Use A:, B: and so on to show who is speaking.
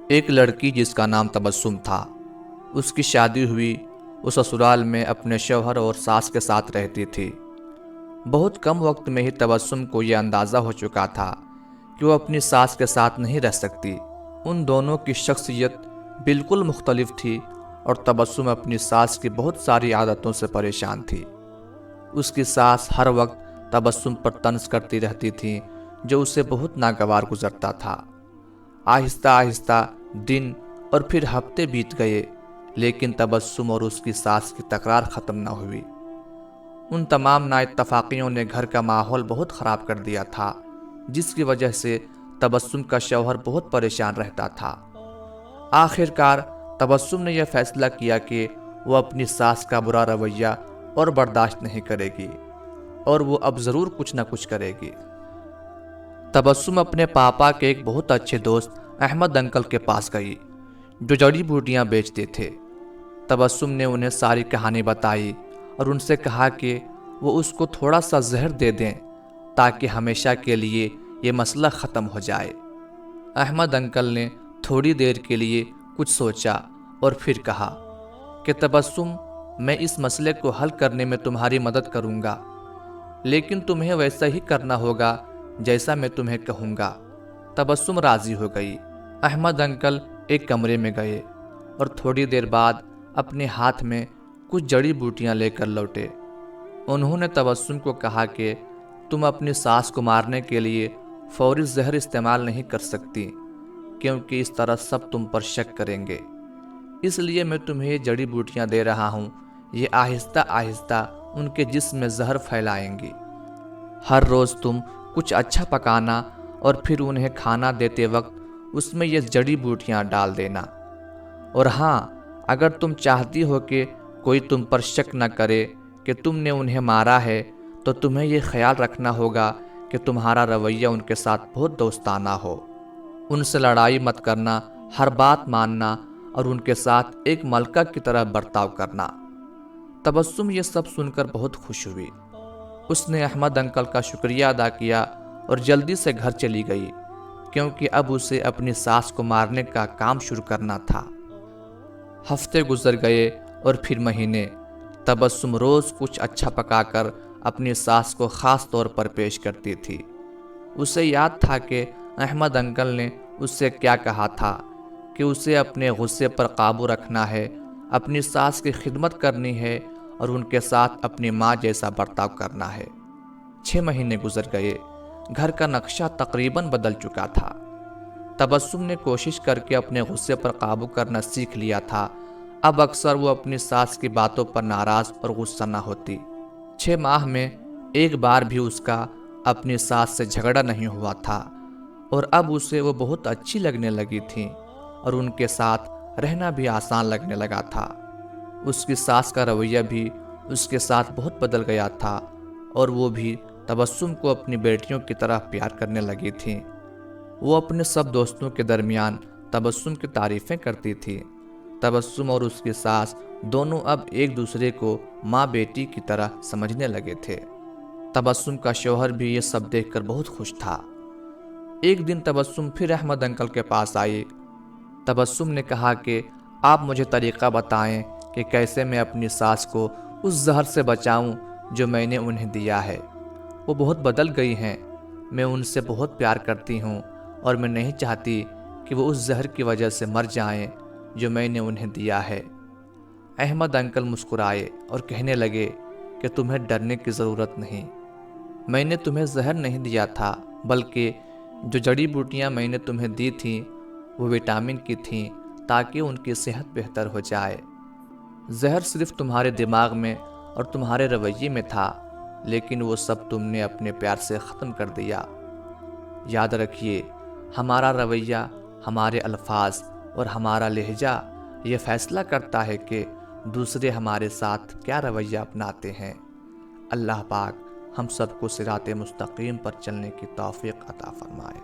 A: ایک لڑکی جس کا نام تبسم تھا، اس کی شادی ہوئی۔ وہ سسرال میں اپنے شوہر اور ساس کے ساتھ رہتی تھی۔ بہت کم وقت میں ہی تبسم کو یہ اندازہ ہو چکا تھا کہ وہ اپنی ساس کے ساتھ نہیں رہ سکتی۔ ان دونوں کی شخصیت بالکل مختلف تھی اور تبسم اپنی ساس کی بہت ساری عادتوں سے پریشان تھی۔ اس کی ساس ہر وقت تبسم پر طنز کرتی رہتی تھی، جو اسے بہت ناگوار گزرتا تھا۔ آہستہ آہستہ دن اور پھر ہفتے بیت گئے، لیکن تبسم اور اس کی ساس کی تکرار ختم نہ ہوئی۔ ان تمام نااتفاقیوں نے گھر کا ماحول بہت خراب کر دیا تھا، جس کی وجہ سے تبسم کا شوہر بہت پریشان رہتا تھا۔ آخر کار تبسم نے یہ فیصلہ کیا کہ وہ اپنی ساس کا برا رویہ اور برداشت نہیں کرے گی، اور وہ اب ضرور کچھ نہ کچھ کرے گی۔ تبسم اپنے پاپا کے ایک بہت اچھے دوست احمد انکل کے پاس گئی، جو جڑی بوٹیاں بیچتے تھے۔ تبسم نے انہیں ساری کہانی بتائی اور ان سے کہا کہ وہ اس کو تھوڑا سا زہر دے دیں تاکہ ہمیشہ کے لیے یہ مسئلہ ختم ہو جائے۔ احمد انکل نے تھوڑی دیر کے لیے کچھ سوچا اور پھر کہا کہ تبسم، میں اس مسئلے کو حل کرنے میں تمہاری مدد کروں گا، لیکن تمہیں ویسا ہی کرنا ہوگا جیسا میں تمہیں کہوں گا۔ تبسم راضی ہو گئی۔ احمد انکل ایک کمرے میں گئے اور تھوڑی دیر بعد اپنے ہاتھ میں کچھ جڑی بوٹیاں لے کر لوٹے۔ انہوں نے تبسم کو کہا کہ تم اپنی ساس کو مارنے کے لیے فوری زہر استعمال نہیں کر سکتی، کیونکہ اس طرح سب تم پر شک کریں گے۔ اس لیے میں تمہیں یہ جڑی بوٹیاں دے رہا ہوں، یہ آہستہ آہستہ ان کے جسم میں زہر پھیلائیں گی۔ ہر روز تم کچھ اچھا پکانا اور پھر انہیں کھانا دیتے وقت اس میں یہ جڑی بوٹیاں ڈال دینا۔ اور ہاں، اگر تم چاہتی ہو کہ کوئی تم پر شک نہ کرے کہ تم نے انہیں مارا ہے، تو تمہیں یہ خیال رکھنا ہوگا کہ تمہارا رویہ ان کے ساتھ بہت دوستانہ ہو۔ ان سے لڑائی مت کرنا، ہر بات ماننا اور ان کے ساتھ ایک ملکہ کی طرح برتاؤ کرنا۔ تبسم یہ سب سن کر بہت خوش ہوئی۔ اس نے احمد انکل کا شکریہ ادا کیا اور جلدی سے گھر چلی گئی، کیونکہ اب اسے اپنی ساس کو مارنے کا کام شروع کرنا تھا۔ ہفتے گزر گئے اور پھر مہینے۔ تبسم روز کچھ اچھا پکا کر اپنی ساس کو خاص طور پر پیش کرتی تھی۔ اسے یاد تھا کہ احمد انکل نے اس سے کیا کہا تھا کہ اسے اپنے غصے پر قابو رکھنا ہے، اپنی ساس کی خدمت کرنی ہے اور ان کے ساتھ اپنی ماں جیسا برتاؤ کرنا ہے۔ 6 مہینے گزر گئے۔ گھر کا نقشہ تقریباً بدل چکا تھا۔ تبسم نے کوشش کر کے اپنے غصے پر قابو کرنا سیکھ لیا تھا۔ اب اکثر وہ اپنی ساس کی باتوں پر ناراض اور غصہ نہ ہوتی۔ 6 ماہ میں ایک بار بھی اس کا اپنی ساس سے جھگڑا نہیں ہوا تھا، اور اب اسے وہ بہت اچھی لگنے لگی تھیں اور ان کے ساتھ رہنا بھی آسان لگنے لگا تھا۔ اس کی ساس کا رویہ بھی اس کے ساتھ بہت بدل گیا تھا، اور وہ بھی تبسم کو اپنی بیٹیوں کی طرح پیار کرنے لگی تھیں۔ وہ اپنے سب دوستوں کے درمیان تبسم کی تعریفیں کرتی تھی۔ تبسم اور اس کی ساس دونوں اب ایک دوسرے کو ماں بیٹی کی طرح سمجھنے لگے تھے۔ تبسم کا شوہر بھی یہ سب دیکھ کر بہت خوش تھا۔ ایک دن تبسم پھر احمد انکل کے پاس آئی۔ تبسم نے کہا کہ آپ مجھے طریقہ بتائیں کہ کیسے میں اپنی ساس کو اس زہر سے بچاؤں جو میں نے انہیں دیا ہے۔ وہ بہت بدل گئی ہیں، میں ان سے بہت پیار کرتی ہوں اور میں نہیں چاہتی کہ وہ اس زہر کی وجہ سے مر جائیں جو میں نے انہیں دیا ہے۔ احمد انکل مسکرائے اور کہنے لگے کہ تمہیں ڈرنے کی ضرورت نہیں، میں نے تمہیں زہر نہیں دیا تھا، بلکہ جو جڑی بوٹیاں میں نے تمہیں دی تھیں وہ وٹامن کی تھیں تاکہ ان کی صحت بہتر ہو جائے۔ زہر صرف تمہارے دماغ میں اور تمہارے رویے میں تھا، لیکن وہ سب تم نے اپنے پیار سے ختم کر دیا۔ یاد رکھیے، ہمارا رویہ، ہمارے الفاظ اور ہمارا لہجہ یہ فیصلہ کرتا ہے کہ دوسرے ہمارے ساتھ کیا رویہ اپناتے ہیں۔ اللہ پاک ہم سب کو صراط مستقیم پر چلنے کی توفیق عطا فرمائے۔